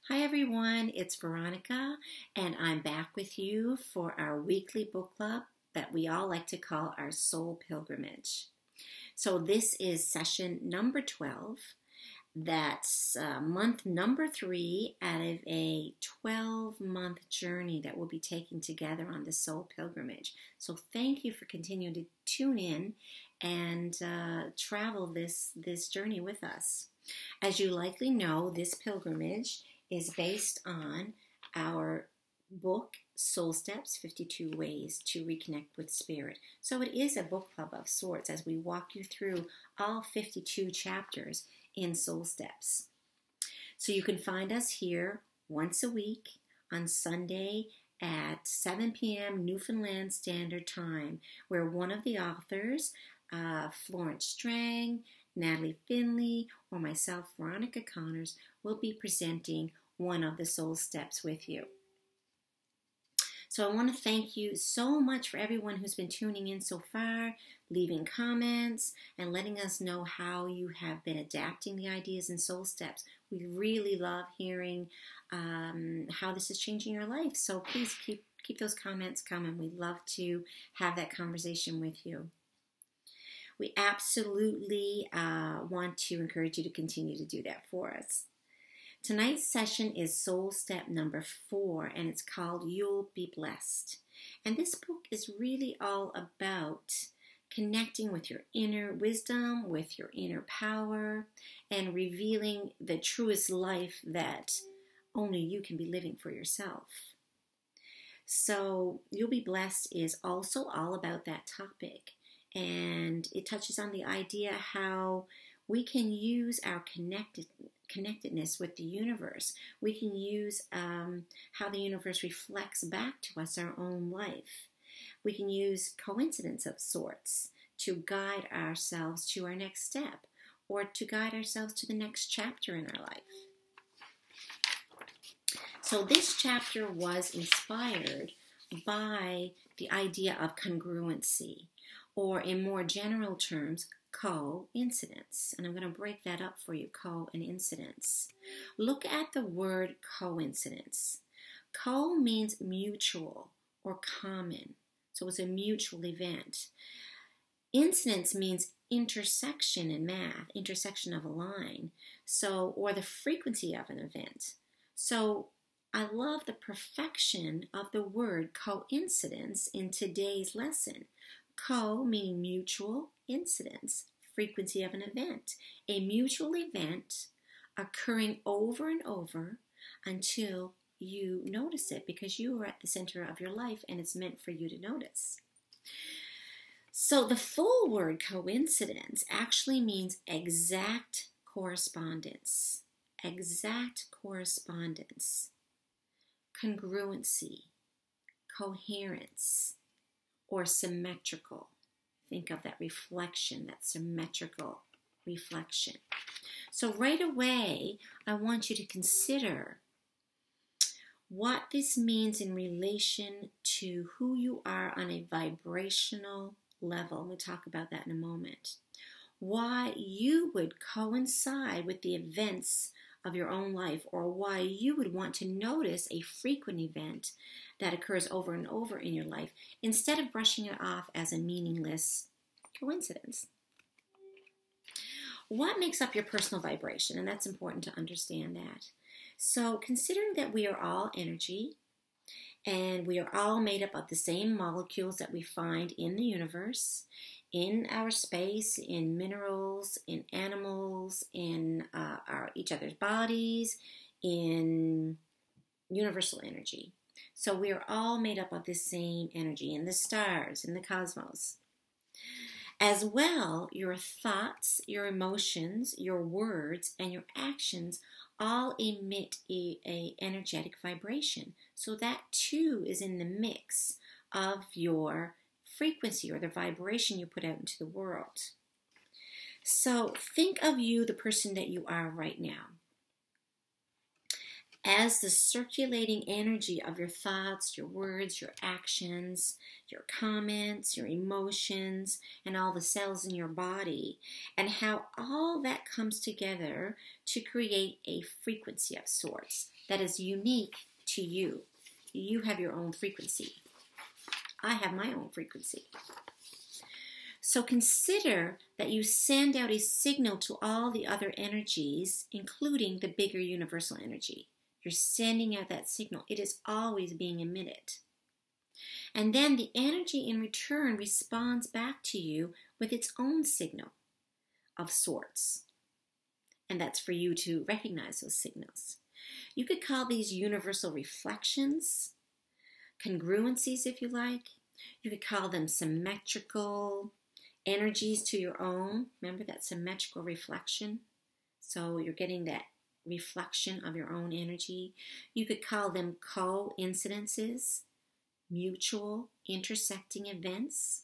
Hi everyone, it's Veronica, and I'm back with you for our weekly book club that we all like to call our Soul Pilgrimage. So this is session number 12. That's month number 3 out of a 12-month journey that we'll be taking together on the Soul Pilgrimage. So thank you for continuing to tune in and travel this journey with us. As you likely know, this pilgrimage is based on our book, Soul Steps, 52 Ways to Reconnect with Spirit. So it is a book club of sorts as we walk you through all 52 chapters in Soul Steps. So you can find us here once a week on Sunday at 7 p.m. Newfoundland Standard Time, where one of the authors, Florence Strang, Natalie Finley, or myself, Veronica Connors, will be presenting one of the Soul Steps with you. So I want to thank you so much for everyone who's been tuning in so far, leaving comments, and letting us know how you have been adapting the ideas in Soul Steps. We really love hearing how this is changing your life. So please keep those comments coming. We'd love to have that conversation with you. We absolutely want to encourage you to continue to do that for us. Tonight's session is Soul Step number 4, and it's called You'll Be Blessed. And this book is really all about connecting with your inner wisdom, with your inner power, and revealing the truest life that only you can be living for yourself. So You'll Be Blessed is also all about that topic. And it touches on the idea how we can use our connectedness with the universe. We can use how the universe reflects back to us our own life. We can use coincidence of sorts to guide ourselves to our next step or to guide ourselves to the next chapter in our life. So this chapter was inspired by the idea of congruency, or in more general terms, coincidence. And I'm going to break that up for you, co and incidence. Look at the word coincidence. Co means mutual or common. So it's a mutual event. Incidence means intersection in math, intersection of a line. So, or the frequency of an event. So I love the perfection of the word coincidence in today's lesson. Co meaning mutual, incidence, frequency of an event. A mutual event occurring over and over until you notice it, because you are at the center of your life and it's meant for you to notice. So the full word coincidence actually means exact correspondence, congruency, coherence, or symmetrical. Think of that reflection, that symmetrical reflection. So right away, I want you to consider what this means in relation to who you are on a vibrational level. We'll talk about that in a moment. Why you would coincide with the events of your own life, or why you would want to notice a frequent event that occurs over and over in your life instead of brushing it off as a meaningless coincidence. What makes up your personal vibration? And that's important to understand that. So considering that we are all energy and we are all made up of the same molecules that we find in the universe, in our space, in minerals, in animals, in each other's bodies, in universal energy. So we are all made up of the same energy in the stars, in the cosmos. As well, your thoughts, your emotions, your words, and your actions all emit a energetic vibration. So that too is in the mix of your frequency or the vibration you put out into the world. So think of you, the person that you are right now, as the circulating energy of your thoughts, your words, your actions, your comments, your emotions, and all the cells in your body, and how all that comes together to create a frequency of sorts that is unique to you. You have your own frequency. I have my own frequency. So consider that you send out a signal to all the other energies, including the bigger universal energy. You're sending out that signal. It is always being emitted. And then the energy in return responds back to you with its own signal of sorts. And that's for you to recognize those signals. You could call these universal reflections, congruencies if you like. You could call them symmetrical energies to your own. Remember that symmetrical reflection? So you're getting that reflection of your own energy. You could call them coincidences, mutual intersecting events.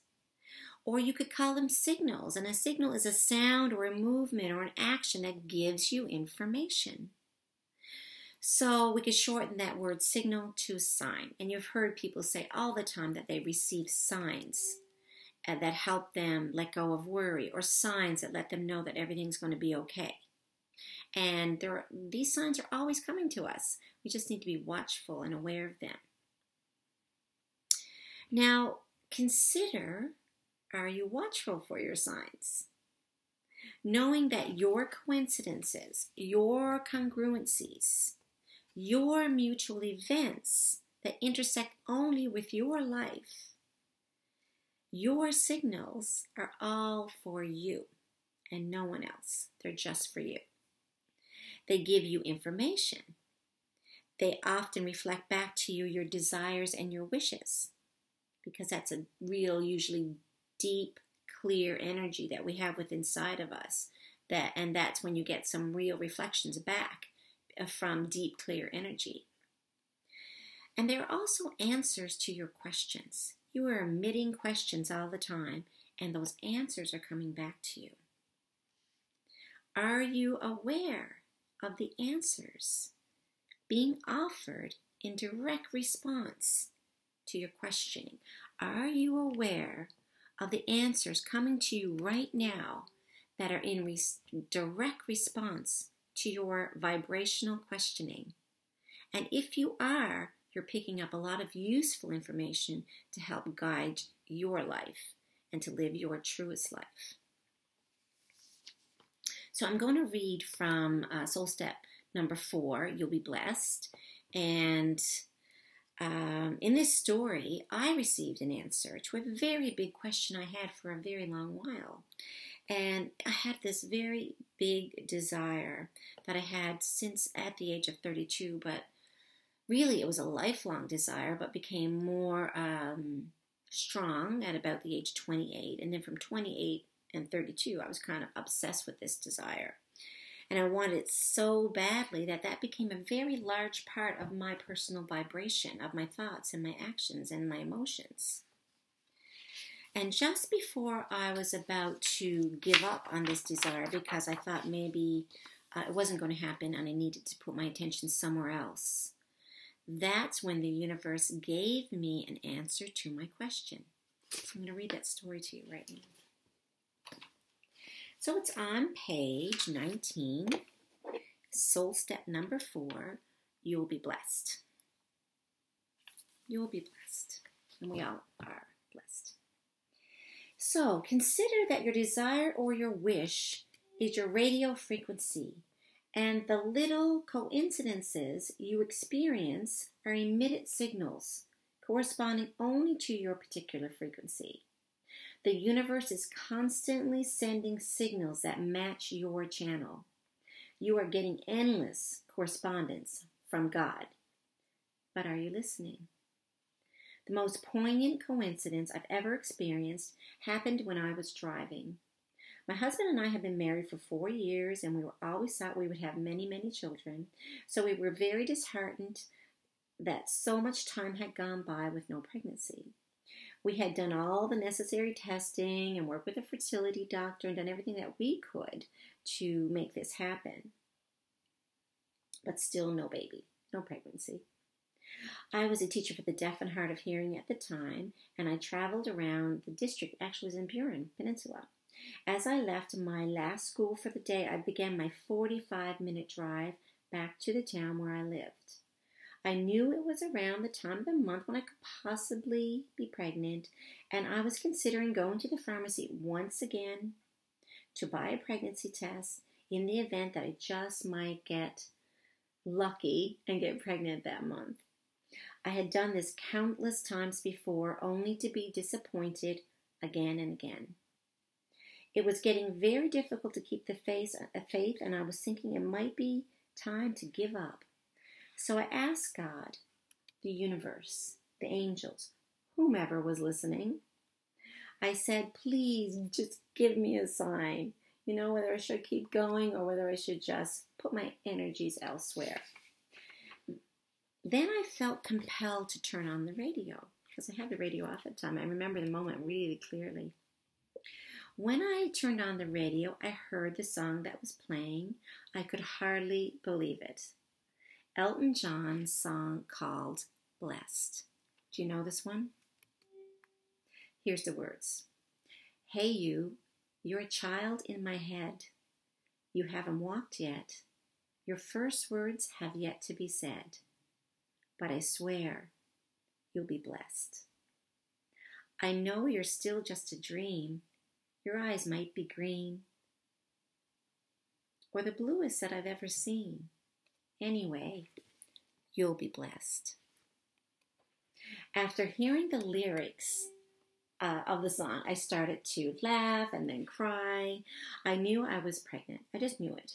Or you could call them signals. And a signal is a sound or a movement or an action that gives you information. So we could shorten that word signal to sign. And you've heard people say all the time that they receive signs that help them let go of worry, or signs that let them know that everything's going to be okay. And these signs are always coming to us. We just need to be watchful and aware of them. Now, consider, are you watchful for your signs? Knowing that your coincidences, your congruencies, your mutual events that intersect only with your life, your signals are all for you and no one else. They're just for you. They give you information. They often reflect back to you your desires and your wishes, because that's a real, usually deep, clear energy that we have within inside of us. And that's when you get some real reflections back from deep, clear energy. And there are also answers to your questions. You are emitting questions all the time, and those answers are coming back to you. Are you aware of the answers being offered in direct response to your questioning? Are you aware of the answers coming to you right now that are in direct response to your vibrational questioning? And if you are, you're picking up a lot of useful information to help guide your life and to live your truest life. So I'm going to read from Soul Step number 4, You'll Be Blessed. And in this story, I received an answer to a very big question I had for a very long while. And I had this very big desire that I had since at the age of 32, but really it was a lifelong desire, but became more strong at about the age of 28. And then from 28 and 32, I was kind of obsessed with this desire. And I wanted it so badly that became a very large part of my personal vibration, of my thoughts and my actions and my emotions. And just before I was about to give up on this desire, because I thought maybe it wasn't going to happen and I needed to put my attention somewhere else, that's when the universe gave me an answer to my question. So I'm going to read that story to you right now. So it's on page 19, Soul Step number 4, You'll Be Blessed. You'll be blessed. And we all are blessed. So consider that your desire or your wish is your radio frequency, and the little coincidences you experience are emitted signals corresponding only to your particular frequency. The universe is constantly sending signals that match your channel. You are getting endless correspondence from God. But are you listening? The most poignant coincidence I've ever experienced happened when I was driving. My husband and I have been married for 4 years, and we always thought we would have many, many children. So we were very disheartened that so much time had gone by with no pregnancy. We had done all the necessary testing and worked with a fertility doctor and done everything that we could to make this happen. But still no baby. no pregnancy. I was a teacher for the deaf and hard of hearing at the time, and I traveled around the district, actually was in Burin Peninsula. As I left my last school for the day, I began my 45-minute drive back to the town where I lived. I knew it was around the time of the month when I could possibly be pregnant, and I was considering going to the pharmacy once again to buy a pregnancy test in the event that I just might get lucky and get pregnant that month. I had done this countless times before, only to be disappointed again and again. It was getting very difficult to keep the faith, and I was thinking it might be time to give up. So I asked God, the universe, the angels, whomever was listening. I said, please just give me a sign, whether I should keep going or whether I should just put my energies elsewhere. Then I felt compelled to turn on the radio because I had the radio off at the time. I remember the moment really clearly. When I turned on the radio, I heard the song that was playing. I could hardly believe it. Elton John's song called Blessed. Do you know this one? Here's the words. Hey you're a child in my head. You haven't walked yet. Your first words have yet to be said. But I swear you'll be blessed. I know you're still just a dream. Your eyes might be green, or the bluest that I've ever seen. Anyway, you'll be blessed. After hearing the lyrics of the song, I started to laugh and then cry. I knew I was pregnant. I just knew it.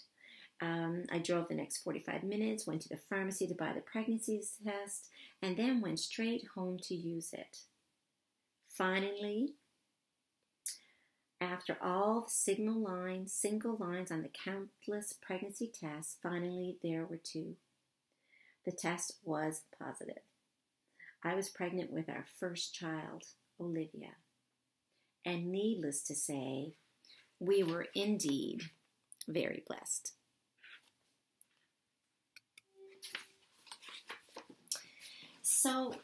I drove the next 45 minutes, went to the pharmacy to buy the pregnancy test, and then went straight home to use it. Finally, after all the single lines on the countless pregnancy tests, finally there were 2. The test was positive. I was pregnant with our first child, Olivia. And needless to say, we were indeed very blessed. So,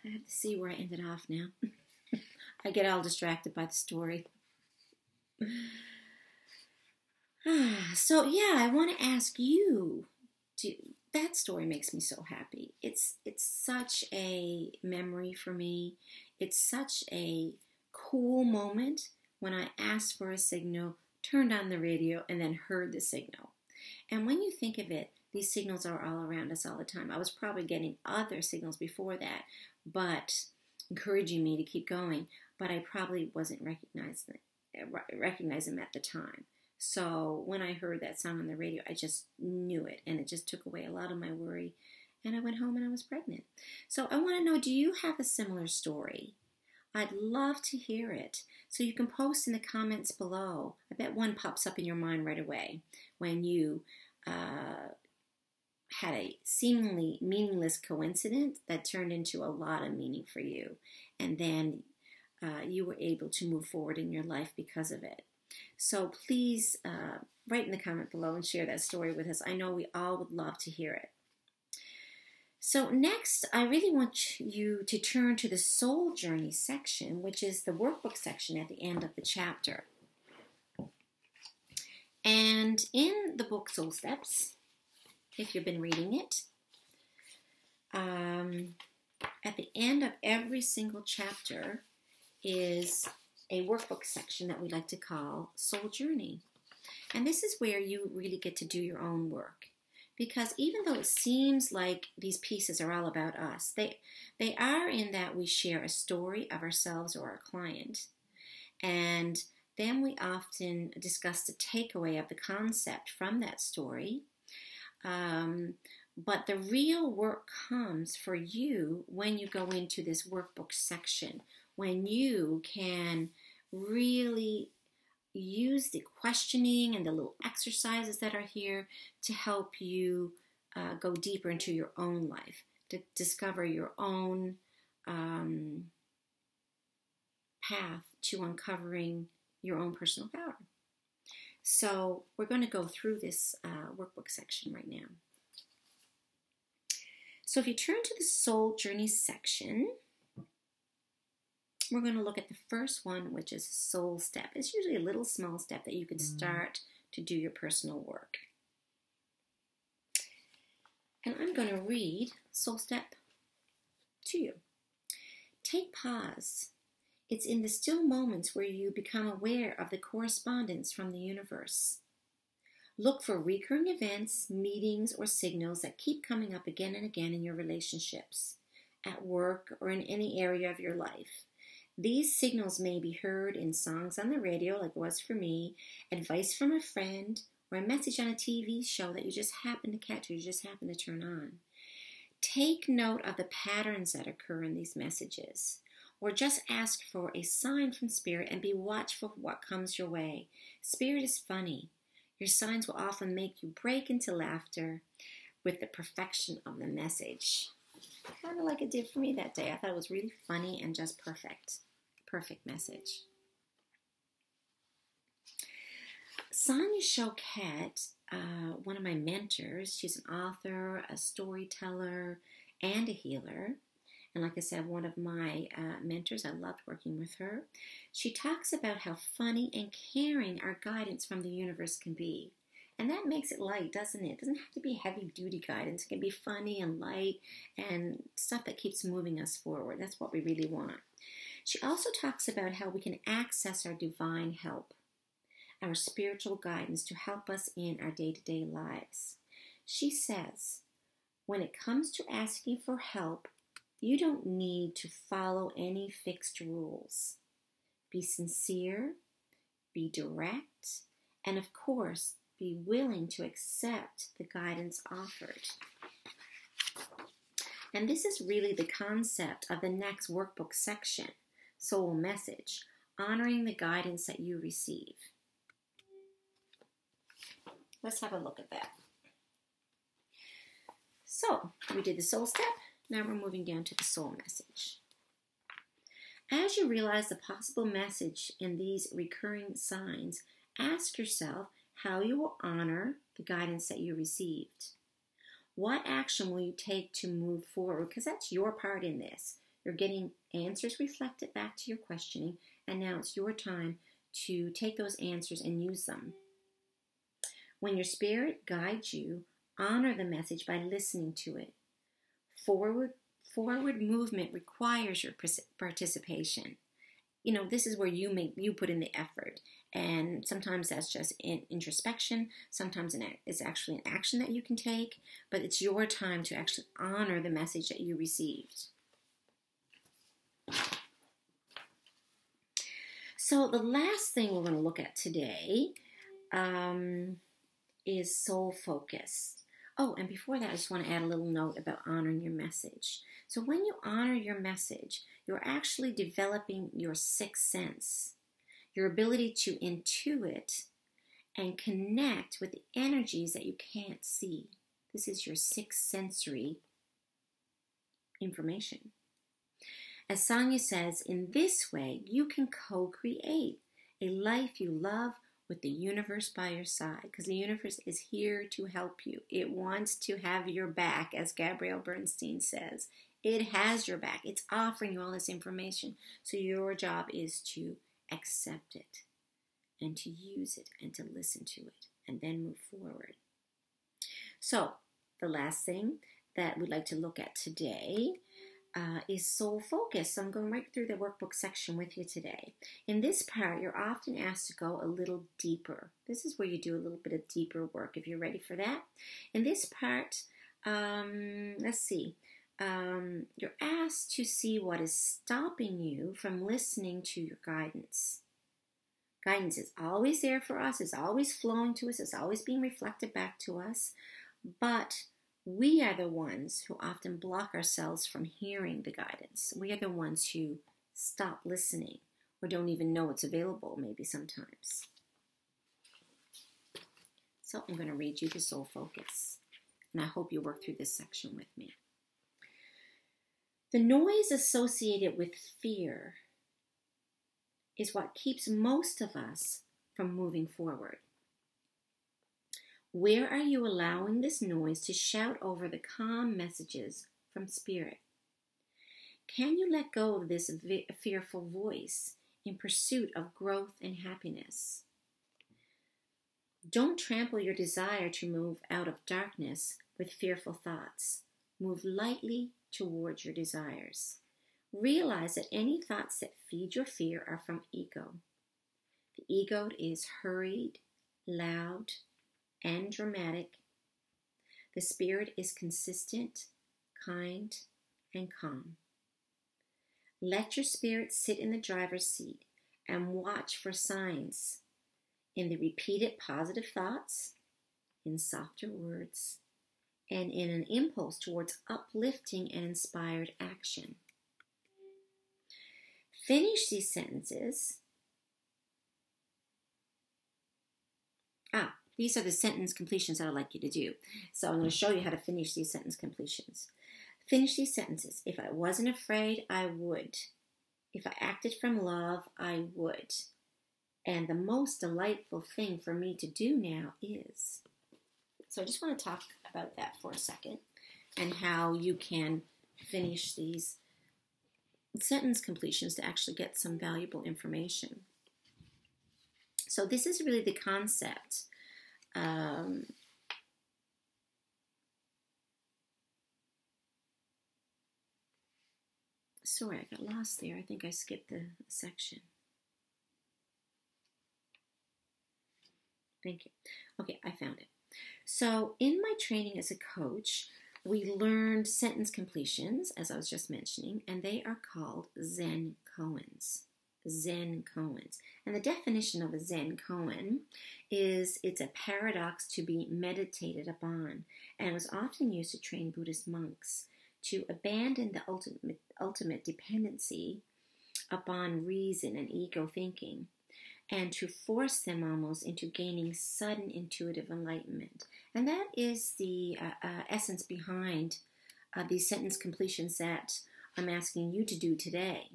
I have to see where I ended off now. I get all distracted by the story. So, yeah, I want to ask you, that story makes me so happy. It's such a memory for me. It's such a cool moment when I asked for a signal, turned on the radio, and then heard the signal. And when you think of it, these signals are all around us all the time. I was probably getting other signals before that, but encouraging me to keep going, but I probably wasn't recognizing them at the time. So when I heard that song on the radio, I just knew it, and it just took away a lot of my worry, and I went home and I was pregnant. So I want to know, do you have a similar story? I'd love to hear it. So you can post in the comments below. I bet one pops up in your mind right away when you had a seemingly meaningless coincidence that turned into a lot of meaning for you. And then you were able to move forward in your life because of it. So please write in the comment below and share that story with us. I know we all would love to hear it. So next, I really want you to turn to the Soul Journey section, which is the workbook section at the end of the chapter. And in the book Soul Steps, if you've been reading it, at the end of every single chapter is a workbook section that we like to call Soul Journey. And this is where you really get to do your own work. Because even though it seems like these pieces are all about us, they are in that we share a story of ourselves or our client. And then we often discuss the takeaway of the concept from that story. But the real work comes for you when you go into this workbook section, when you can really use the questioning and the little exercises that are here to help you go deeper into your own life, to discover your own path to uncovering your own personal power. So we're going to go through this workbook section right now. So if you turn to the Soul Journey section, we're going to look at the first one, which is Soul Step. It's usually a little small step that you can start to do your personal work. And I'm going to read Soul Step to you. Take pause. It's in the still moments where you become aware of the correspondence from the universe. Look for recurring events, meetings, or signals that keep coming up again and again in your relationships, at work, or in any area of your life. These signals may be heard in songs on the radio, like it was for me, advice from a friend, or a message on a TV show that you just happen to catch or you just happen to turn on. Take note of the patterns that occur in these messages, or just ask for a sign from Spirit and be watchful for what comes your way. Spirit is funny. Your signs will often make you break into laughter with the perfection of the message. Kind of like it did for me that day. I thought it was really funny and just perfect. Perfect message. Sonia Choquette, one of my mentors, she's an author, a storyteller, and a healer. And like I said, one of my mentors, I loved working with her. She talks about how funny and caring our guidance from the universe can be. And that makes it light, doesn't it? It doesn't have to be heavy-duty guidance. It can be funny and light and stuff that keeps moving us forward. That's what we really want. She also talks about how we can access our divine help, our spiritual guidance to help us in our day-to-day lives. She says, when it comes to asking for help, you don't need to follow any fixed rules. Be sincere, be direct, and of course, be willing to accept the guidance offered. And this is really the concept of the next workbook section, Soul Message, honoring the guidance that you receive. Let's have a look at that. So, we did the soul step. Now we're moving down to the soul message. As you realize the possible message in these recurring signs, ask yourself how you will honor the guidance that you received. What action will you take to move forward? Because that's your part in this. You're getting answers reflected back to your questioning, and now it's your time to take those answers and use them. When your spirit guides you, honor the message by listening to it. Forward movement requires your participation. You know, this is where you put in the effort. And sometimes that's just introspection. Sometimes it's actually an action that you can take. But it's your time to actually honor the message that you received. So the last thing we're going to look at today is soul focus. Oh, and before that, I just want to add a little note about honoring your message. So when you honor your message, you're actually developing your sixth sense, your ability to intuit and connect with the energies that you can't see. This is your sixth sensory information. As Sonia says, in this way, you can co-create a life you love with the universe by your side, because the universe is here to help you. It wants to have your back, as Gabrielle Bernstein says. It has your back. It's offering you all this information. So your job is to accept it and to use it and to listen to it and then move forward. So the last thing that we'd like to look at today is soul focus. So I'm going right through the workbook section with you today. In this part, you're often asked to go a little deeper. This is where you do a little bit of deeper work if you're ready for that. In this part, let's see. You're asked to see what is stopping you from listening to your guidance. Guidance is always there for us. It's always flowing to us. It's always being reflected back to us. But we are the ones who often block ourselves from hearing the guidance. We are the ones who stop listening or don't even know it's available maybe sometimes. So I'm going to read you the soul focus. And I hope you work through this section with me. The noise associated with fear is what keeps most of us from moving forward. Where are you allowing this noise to shout over the calm messages from Spirit? Can you let go of this fearful voice in pursuit of growth and happiness? Don't trample your desire to move out of darkness with fearful thoughts. Move lightly towards your desires. Realize that any thoughts that feed your fear are from ego. The ego is hurried, loud, and dramatic. The Spirit is consistent, kind, and calm. Let your spirit sit in the driver's seat and watch for signs in the repeated positive thoughts, in softer words, and in an impulse towards uplifting and inspired action. Finish these sentences. These are the sentence completions that I'd like you to do. So I'm going to show you how to finish these sentence completions. Finish these sentences. If I wasn't afraid, I would. If I acted from love, I would. And the most delightful thing for me to do now is. So I just want to talk about that for a second and how you can finish these sentence completions to actually get some valuable information. So this is really the concept. Sorry, I got lost there. I think I skipped the section. Thank you. Okay, I found it. So in my training as a coach, we learned sentence completions, as I was just mentioning, and they are called Zen koans. Zen koans. And the definition of a Zen koan is it's a paradox to be meditated upon, and was often used to train Buddhist monks to abandon the ultimate dependency upon reason and ego thinking, and to force them almost into gaining sudden intuitive enlightenment. And that is the essence behind these sentence completions that I'm asking you to do today.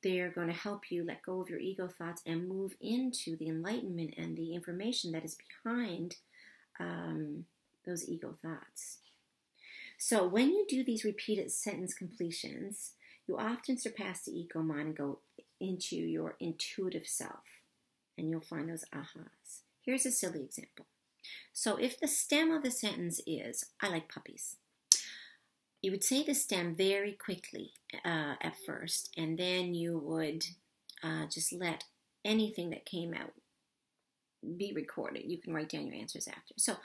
They're going to help you let go of your ego thoughts and move into the enlightenment and the information that is behind those ego thoughts. So when you do these repeated sentence completions, you often surpass the ego mind and go into your intuitive self. And you'll find those ahas. Here's a silly example. So if the stem of the sentence is, I like puppies, you would say the stem very quickly at first, and then you would just let anything that came out be recorded. You can write down your answers after. So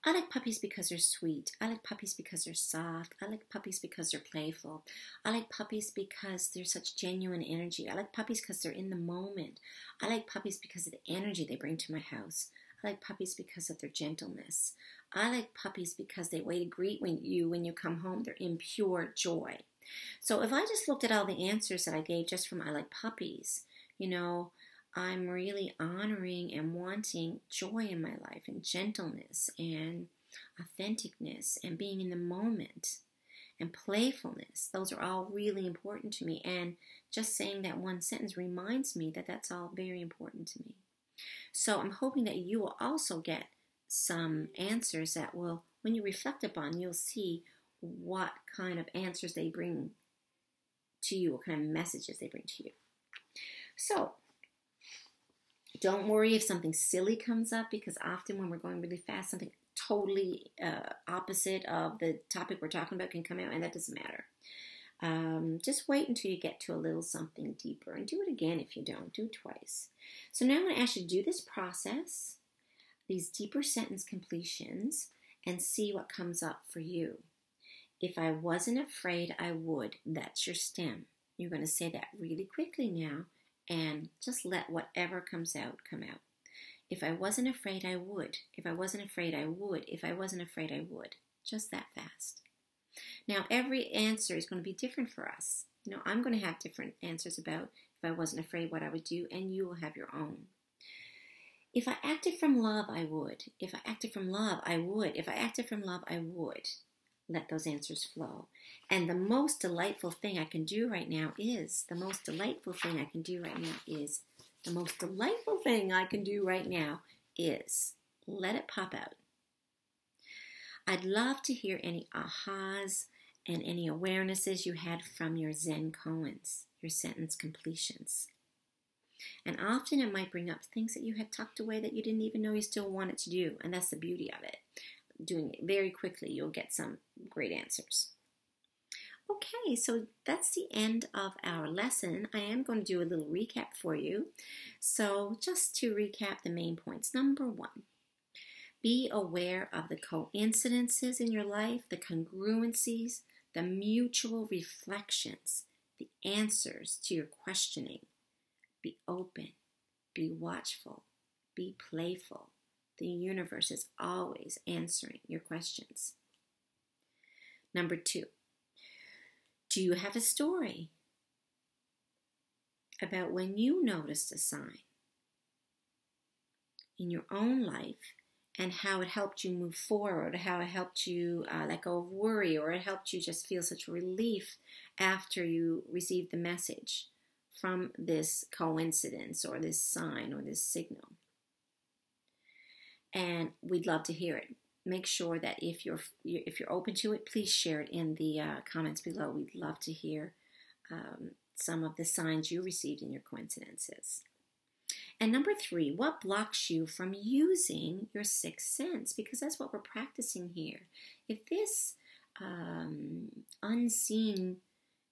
I like puppies because they're sweet. I like puppies because they're soft. I like puppies because they're playful. I like puppies because they're such genuine energy. I like puppies because they're in the moment. I like puppies because of the energy they bring to my house. I like puppies because of their gentleness. I like puppies because they wait to greet you when you come home. They're in pure joy. So if I just looked at all the answers that I gave just from I like puppies, I'm really honoring and wanting joy in my life and gentleness and authenticness and being in the moment and playfulness. Those are all really important to me. And just saying that one sentence reminds me that that's all very important to me. So I'm hoping that you will also get some answers that will, when you reflect upon, you'll see what kind of answers they bring to you, what kind of messages they bring to you. So don't worry if something silly comes up, because often when we're going really fast, something totally opposite of the topic we're talking about can come out, and that doesn't matter. Just wait until you get to a little something deeper, and do it again if you don't. Do it twice. So now I'm going to ask you to do this process, these deeper sentence completions, and see what comes up for you. If I wasn't afraid, I would. That's your stem. You're going to say that really quickly now, and just let whatever comes out come out. If I wasn't afraid, I would. If I wasn't afraid, I would. If I wasn't afraid, I would. Just that fast. Now, every answer is going to be different for us. I'm going to have different answers about if I wasn't afraid, what I would do, and you will have your own. If I acted from love, I would. If I acted from love, I would. If I acted from love, I would. Let those answers flow. And the most delightful thing I can do right now is, let it pop out. I'd love to hear any ahas and any awarenesses you had from your Zen koans, your sentence completions. And often it might bring up things that you had tucked away that you didn't even know you still wanted to do. And that's the beauty of it. Doing it very quickly, you'll get some great answers. Okay, so that's the end of our lesson. I am going to do a little recap for you. So just to recap the main points. Number 1, be aware of the coincidences in your life, the congruencies, the mutual reflections, the answers to your questioning. Be open, be watchful, be playful. The universe is always answering your questions. Number 2, do you have a story about when you noticed a sign in your own life and how it helped you move forward, how it helped you let go of worry, or it helped you just feel such relief after you received the message from this coincidence or this sign or this signal? And we'd love to hear it. Make sure that if you're open to it, please share it in the comments below. We'd love to hear some of the signs you received in your coincidences. And number 3, what blocks you from using your sixth sense? Because that's what we're practicing here. If this unseen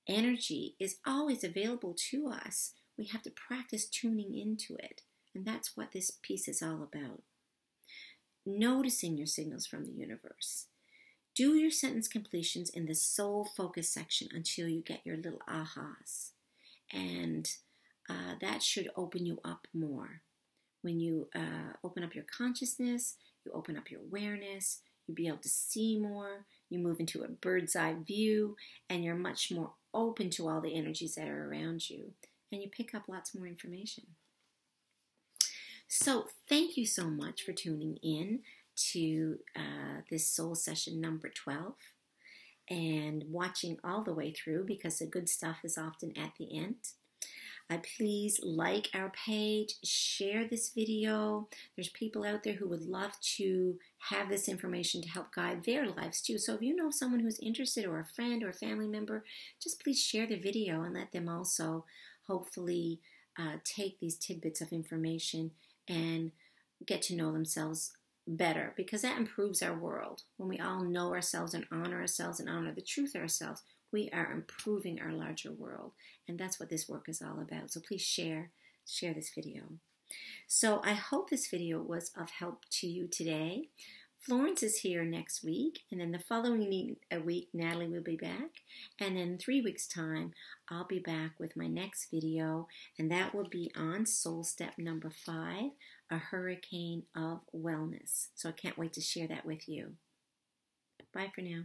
energy is always available to us, we have to practice tuning into it. And that's what this piece is all about. Noticing your signals from the universe. Do your sentence completions in the soul focus section until you get your little ahas. And that should open you up more. When you open up your consciousness, you open up your awareness, you'll be able to see more, you move into a bird's eye view, and you're much more open to all the energies that are around you. And you pick up lots more information. So thank you so much for tuning in to this soul session number 12 and watching all the way through, because the good stuff is often at the end. Please like our page, share this video. There's people out there who would love to have this information to help guide their lives too. So if you know someone who's interested, or a friend or a family member, just please share the video and let them also hopefully take these tidbits of information and get to know themselves better, because that improves our world. When we all know ourselves and honor the truth of ourselves, we are improving our larger world. And that's what this work is all about. So please share this video. So I hope this video was of help to you today. Florence is here next week, and then the following week, Natalie will be back. And then in 3 weeks' time, I'll be back with my next video, and that will be on Soul Step number 5, a hurricane of wellness. So I can't wait to share that with you. Bye for now.